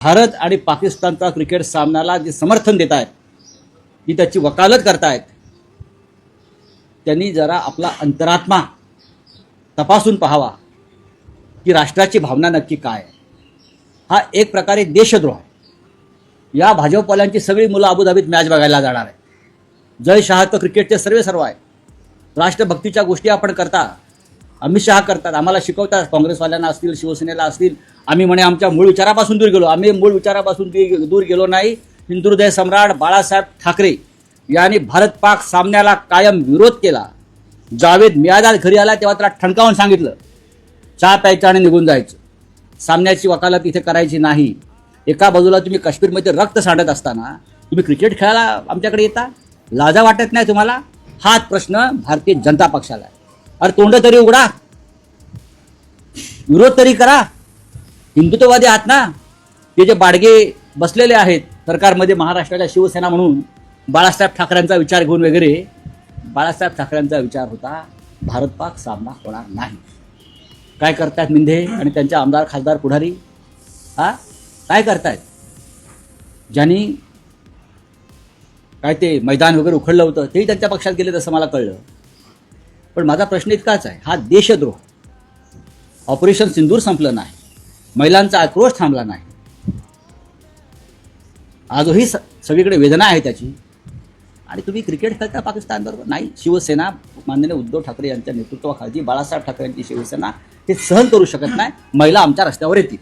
भारत आणि पाकिस्तानचा क्रिकेट सामन्याला जे समर्थन देत आहेत, ती त्याची वकालत करतायत, त्यांनी जरा आपला अंतरात्मा तपासून पाहावा की राष्ट्राची भावना नक्की काय आहे। हा एक प्रकारे देशद्रोह आहे। या भाजपवाल्यांची सगळी मुलं अबुधाबीत मॅच बघायला जाणार आहे। जय शाह तर क्रिकेटचे सर्व आहे। राष्ट्रभक्तीच्या गोष्टी आपण करता, अमित शहा करतात, आम्हाला शिकवतात, काँग्रेसवाल्यांना असतील, शिवसेनेला असतील। आम्ही म्हणे आमच्या मूळ विचारापासून दूर गेलो। आम्ही मूळ विचारापासून दूर गेलो नाही। हिंदुहृदय सम्राट बाळासाहेब ठाकरे यांनी भारत पाक सामन्याला कायम विरोध केला। जावेद मियादाद घरी आला तेव्हा त्याला ठणकावून सांगितलं, चहा प्यायचं आणि निघून जायचं, सामन्याची वकालत इथे करायची नाही। एका बाजूला तुम्ही काश्मीरमध्ये रक्त सांडत असताना तुम्ही क्रिकेट खेळायला आमच्याकडे येता, लाजा वाटत नाही तुम्हाला? हाच प्रश्न भारतीय जनता पक्षाला आहे। अरे तोंड तरी उघडा, विरोध तरी करा। हिंदुत्ववादी आहात ना, ते जे बाडगे बसलेले आहेत सरकारमध्ये महाराष्ट्राच्या शिवसेना म्हणून, बाळासाहेब ठाकरेंचा विचार घेऊन वगैरे, बाळासाहेब ठाकरेंचा विचार होता भारत पाक सामना होणार नाही। काय करतायत मिंधे आणि त्यांचे आमदार खासदार पुढारी? काय करतायत? ज्यांनी काय ते मैदान वगैरे उखडलं होतं तेही त्यांच्या पक्षात गेले तसं मला कळलं। पण माझा प्रश्न इतकाच आहे, हा देशद्रोह। ऑपरेशन सिंदूर संपलं नाही, महिलांचा आक्रोश थांबला नाही, आजही सगळीकडे वेदना आहे त्याची। आणि तुम्ही क्रिकेट खेळता पाकिस्तानबरोबर? नाही, शिवसेना माननीय उद्धव ठाकरे यांच्या नेतृत्वाखाली बाळासाहेब ठाकरे यांची शिवसेना हे सहन करू शकत नाही। महिला आमच्या रस्त्यावर येतील।